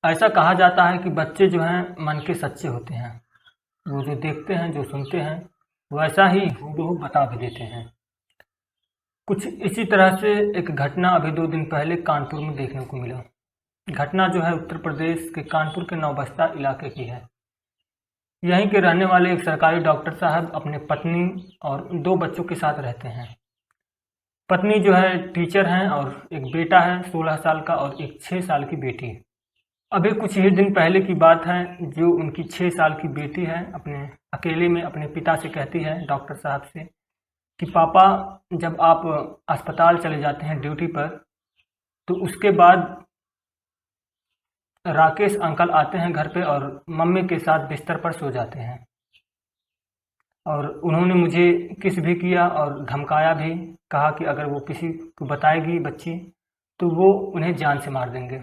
ऐसा कहा जाता है कि बच्चे जो हैं मन के सच्चे होते हैं। वो जो देखते हैं, जो सुनते हैं, वैसा ही हूबहू बता भी देते हैं। कुछ इसी तरह से एक घटना अभी 2 दिन पहले कानपुर में देखने को मिला। घटना जो है उत्तर प्रदेश के कानपुर के नौबस्ता इलाके की है। यहीं के रहने वाले एक सरकारी डॉक्टर साहब अपने पत्नी और 2 बच्चों के साथ रहते हैं। पत्नी जो है टीचर हैं और एक बेटा है 16 साल का और एक 6 साल की बेटी। अभी कुछ ही दिन पहले की बात है, जो उनकी 6 साल की बेटी है अपने अकेले में अपने पिता से कहती है डॉक्टर साहब से कि पापा, जब आप अस्पताल चले जाते हैं ड्यूटी पर, तो उसके बाद राकेश अंकल आते हैं घर पे और मम्मी के साथ बिस्तर पर सो जाते हैं। और उन्होंने मुझे किस भी किया और धमकाया भी, कहा कि अगर वो किसी को बताएगी बच्ची तो वो उन्हें जान से मार देंगे।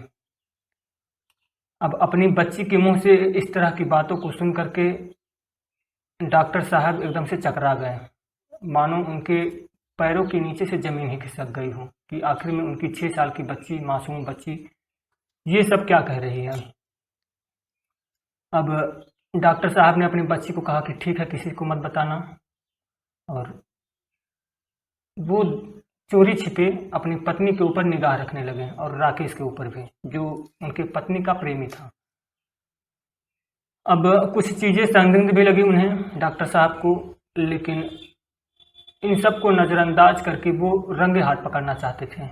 अब अपनी बच्ची के मुंह से इस तरह की बातों को सुन करके डॉक्टर साहब एकदम से चकरा गए, मानो उनके पैरों के नीचे से ज़मीन ही खिसक गई हो कि आखिर में उनकी 6 साल की बच्ची, मासूम बच्ची, ये सब क्या कह रही है। अब डॉक्टर साहब ने अपनी बच्ची को कहा कि ठीक है, किसी को मत बताना, और वो चोरी छिपे अपनी पत्नी के ऊपर निगाह रखने लगे और राकेश के ऊपर भी, जो उनके पत्नी का प्रेमी था। अब कुछ चीज़ें संदिग्ध भी लगी उन्हें, डॉक्टर साहब को, लेकिन इन सब को नज़रअंदाज करके वो रंगे हाथ पकड़ना चाहते थे।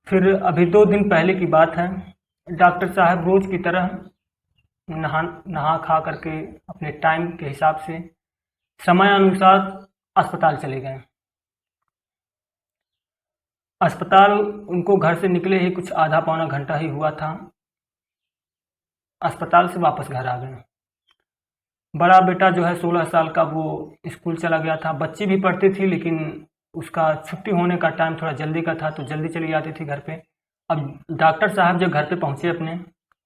फिर अभी 2 दिन पहले की बात है, डॉक्टर साहब रोज़ की तरह नहा खा करके अपने टाइम के हिसाब से समयानुसार अस्पताल चले गए। अस्पताल उनको घर से निकले ही कुछ आधा पौना घंटा ही हुआ था, अस्पताल से वापस घर आ गए। बड़ा बेटा जो है 16 साल का, वो स्कूल चला गया था। बच्ची भी पढ़ती थी, लेकिन उसका छुट्टी होने का टाइम थोड़ा जल्दी का था तो जल्दी चली जाती थी घर पे। अब डॉक्टर साहब जब घर पे पहुंचे अपने,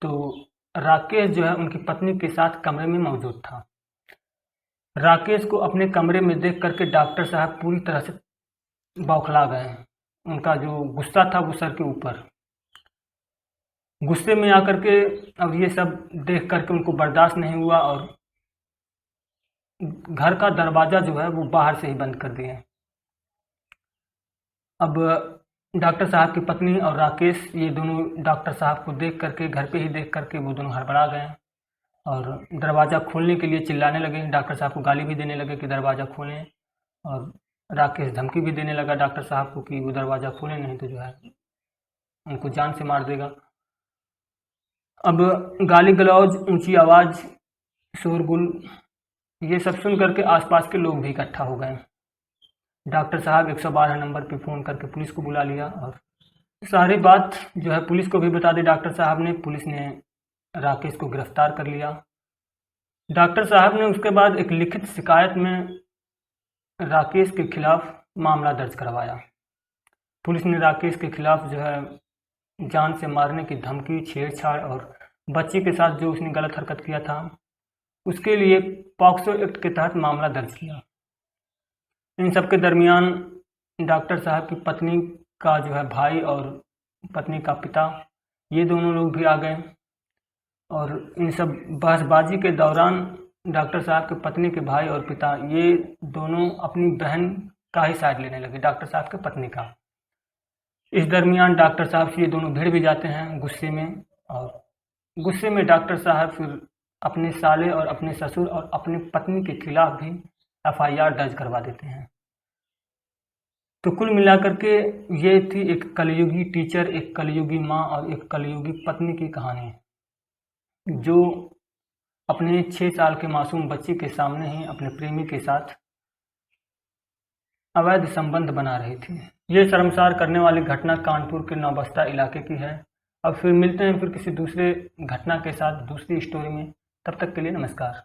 तो राकेश जो है उनकी पत्नी के साथ कमरे में मौजूद था। राकेश को अपने कमरे में देख करके डॉक्टर साहब पूरी तरह से बौखला गए। उनका जो गुस्सा था वो सर के ऊपर। गुस्से में आकर के अब ये सब देख करके उनको बर्दाश्त नहीं हुआ और घर का दरवाज़ा जो है वो बाहर से ही बंद कर दिए। अब डॉक्टर साहब की पत्नी और राकेश, ये दोनों डॉक्टर साहब को देख करके, घर पे ही देख करके वो दोनों हड़बड़ा गए और दरवाज़ा खोलने के लिए चिल्लाने लगे। डॉक्टर साहब को गाली भी देने लगे कि दरवाज़ा खोलें, और राकेश धमकी भी देने लगा डॉक्टर साहब को कि वो दरवाज़ा खोलें, नहीं तो जो है उनको जान से मार देगा। अब गाली गलौज, ऊंची आवाज़, शोरगुल, ये सब सुन करके आसपास के लोग भी इकट्ठा हो गए। डॉक्टर साहब 112 नंबर पे फ़ोन करके पुलिस को बुला लिया और सारी बात जो है पुलिस को भी बता दी डॉक्टर साहब ने। पुलिस ने राकेश को गिरफ्तार कर लिया। डॉक्टर साहब ने उसके बाद एक लिखित शिकायत में राकेश के खिलाफ मामला दर्ज करवाया। पुलिस ने राकेश के खिलाफ जो है जान से मारने की धमकी, छेड़छाड़ और बच्ची के साथ जो उसने गलत हरकत किया था उसके लिए पॉक्सो एक्ट के तहत मामला दर्ज किया। इन सब के दरमियान डॉक्टर साहब की पत्नी का जो है भाई और पत्नी का पिता, ये दोनों लोग भी आ गए और इन सब बहसबाजी के दौरान डॉक्टर साहब के पत्नी के भाई और पिता, ये दोनों अपनी बहन का ही साइड लेने लगे, डॉक्टर साहब के पत्नी का। इस दरमियान डॉक्टर साहब से ये दोनों भिड़ भी जाते हैं गुस्से में, और गुस्से में डॉक्टर साहब फिर अपने साले और अपने ससुर और अपनी पत्नी के खिलाफ भी FIR दर्ज करवा देते हैं। तो कुल मिलाकर के ये थी एक कलयुगी टीचर, एक कलयुगी माँ और एक कलयुगी पत्नी की कहानी, जो अपने 6 साल के मासूम बच्ची के सामने ही अपने प्रेमी के साथ अवैध संबंध बना रही थी। ये शर्मसार करने वाली घटना कानपुर के नौबस्ता इलाके की है। अब फिर मिलते हैं फिर किसी दूसरे घटना के साथ, दूसरी स्टोरी में। तब तक के लिए नमस्कार।